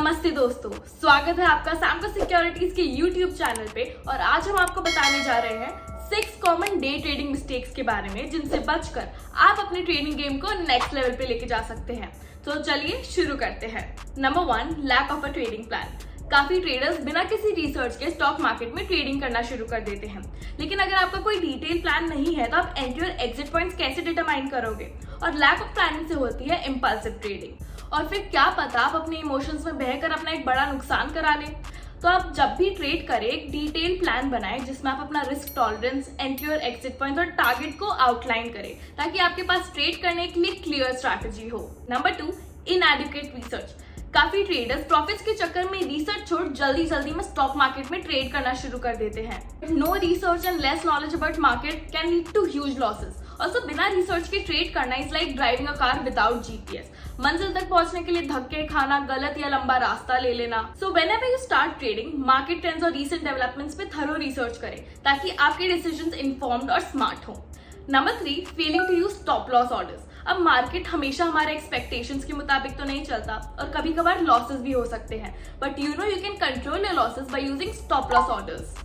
नमस्ते दोस्तों, स्वागत है आपका सैमको सिक्योरिटीज के YouTube चैनल पे। और आज हम आपको बताने जा रहे हैं 6 कॉमन डे ट्रेडिंग मिस्टेक्स के बारे में जिनसे बचकर आप अपने ट्रेडिंग गेम को नेक्स्ट लेवल पे लेके जा सकते हैं। तो चलिए शुरू करते हैं। Number 1, lack of a trading plan. काफी ट्रेडर्स बिना किसी रिसर्च के स्टॉक मार्केट में ट्रेडिंग करना शुरू कर देते हैं, लेकिन अगर आपका कोई डिटेल प्लान नहीं है तो आप एंट्री और एग्जिट पॉइंट्स कैसे डिटरमाइन करोगे। और लैक ऑफ प्लानिंग से होती है इम्पल्सिव ट्रेडिंग, और फिर क्या पता आप अपने इमोशंस में बहकर अपना एक बड़ा नुकसान करा लें। तो आप जब भी ट्रेड करें एक डिटेल प्लान बनाएं जिसमें आप अपना रिस्क टॉलरेंस, एंट्री और एग्जिट पॉइंट और टारगेट को आउटलाइन करें, ताकि आपके पास ट्रेड करने के लिए क्लियर स्ट्रैटेजी हो। Number 2, इनएडिक्वेट research. काफी ट्रेडर्स प्रॉफिट्स के चक्कर में रिसर्च छोड़ जल्दी में स्टॉक मार्केट में ट्रेड करना शुरू कर देते हैं। No research and less knowledge about market can lead to huge losses. Also बिना रिसर्च के ट्रेड करना is like driving a car without GPS. मंजिल तक पहुंचने के लिए धक्के खाना, गलत या लंबा रास्ता ले लेना। So whenever you start trading, market trends और रीसेंट डेवलपमेंट्स पे थरो रिसर्च करें ताकि आपके डिसीजंस इन्फॉर्म्ड और स्मार्ट हो। Number 3, failing to use stop loss orders. अब मार्केट हमेशा हमारे एक्सपेक्टेशंस के मुताबिक तो नहीं चलता और कभी कभार लॉसेस भी हो सकते हैं, but you can control your losses by using stop loss orders.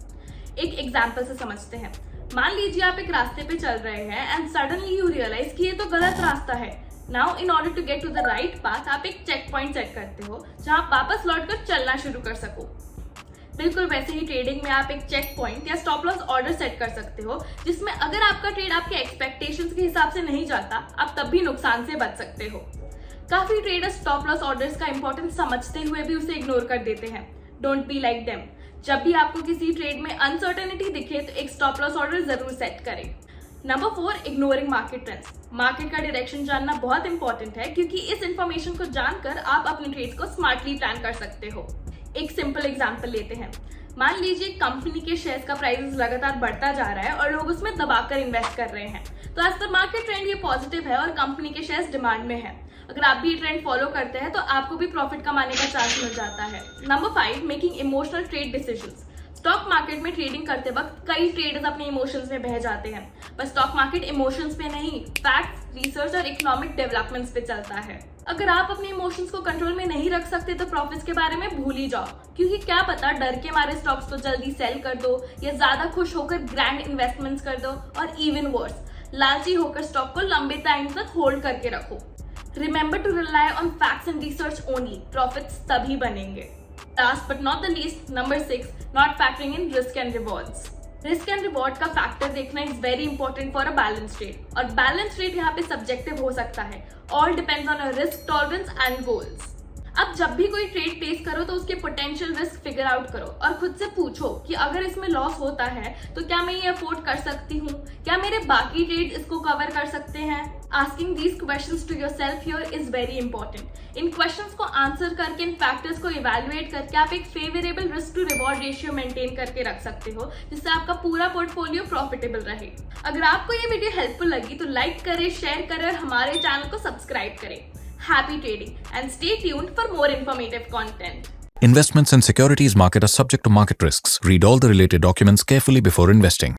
एक एग्जांपल से समझते हैं। मान लीजिए आप एक रास्ते पे चल रहे हैं एंड सडनली यू रियलाइज कि ये तो गलत रास्ता है। Now in order to get to the right path आप एक चेक पॉइंट सेट करते हो जहां आप वापस लौटकर चलना शुरू कर सको। बिल्कुल वैसे ही ट्रेडिंग में आप एक चेक पॉइंट या स्टॉप लॉस ऑर्डर सेट कर सकते हो, जिसमें अगर आपका ट्रेड आपके एक्सपेक्टेशंस के हिसाब से नहीं जाता, आप तब भी नुकसान से बच सकते हो। काफी ट्रेडर्स स्टॉप लॉस ऑर्डर्स का इंपॉर्टेंस समझते हुए भी उसे इग्नोर कर देते हैं। Don't be like them. जब भी आपको किसी ट्रेड में अनसर्टेनिटी दिखे तो एक स्टॉप लॉस ऑर्डर जरूर सेट करें। Number 4, ignoring market trends. Market का डायरेक्शन जानना बहुत इंपॉर्टेंट है, क्योंकि इस इंफॉर्मेशन को जानकर आप अपने ट्रेड्स को स्मार्टली प्लान कर सकते हो। एक सिंपल एग्जांपल लेते हैं। मान लीजिए कंपनी के शेयर्स का प्राइस लगातार बढ़ता जा रहा है और लोग उसमें दबाकर इन्वेस्ट कर रहे हैं, तो एज पर मार्केट ट्रेंड ये पॉजिटिव है और कंपनी के शेयर्स डिमांड में है। अगर आप भी ये ट्रेंड फॉलो करते हैं तो आपको भी प्रॉफिट कमाने का चांस मिल जाता है। Number 5, making emotional trade decisions. Stock market में ट्रेडिंग करते वक्त कई ट्रेडर्स अपने इमोशंस में बह जाते हैं, पर स्टॉक मार्केट इमोशंस पे नहीं, फैक्ट्स, रिसर्च और इकोनॉमिक डेवलपमेंट्स पे चलता है। अगर आप अपने इमोशंस को कंट्रोल में नहीं रख सकते तो प्रॉफिट्स के बारे में भूल ही जाओ, क्योंकि क्या पता डर के मारे स्टॉक्स को जल्दी सेल कर दो या ज्यादा खुश होकर ग्रैंड इन्वेस्टमेंट्स कर दो, और इवन वर्स, लालची होकर स्टॉक को लंबे टाइम तक होल्ड करके रखो। Remember to rely on facts and research only. Profits तभी बनेंगे। Last but not the least, number 6, not factoring in risk and rewards. Risk and reward का फैक्टर देखना is very important for a balance trade, और balance trade यहाँ पे subjective हो सकता है। All depends on a risk tolerance and goals. अब जब भी कोई ट्रेड प्लेस करो तो उसके पोटेंशियल रिस्क फिगर आउट करो और खुद से पूछो कि अगर इसमें लॉस होता है तो क्या मैं ये अफोर्ड कर सकती हूँ, क्या मेरे बाकी ट्रेड इसको कवर कर सकते हैं। Asking these questions to yourself here is very important. इन क्वेश्चंस को आंसर करके, इन फैक्टर्स को इवैल्यूएट करके आप एक favourable risk to reward ratio maintain करके रख सकते हो, जिससे आपका पूरा पोर्टफोलियो प्रॉफिटेबल रहे। अगर आपको ये वीडियो हेल्पफुल लगी तो लाइक करें, शेयर करें और हमारे चैनल को सब्सक्राइब करें। Happy trading and stay tuned for more informative content. Investments in securities market are subject to market risks. Read all the related documents carefully before investing.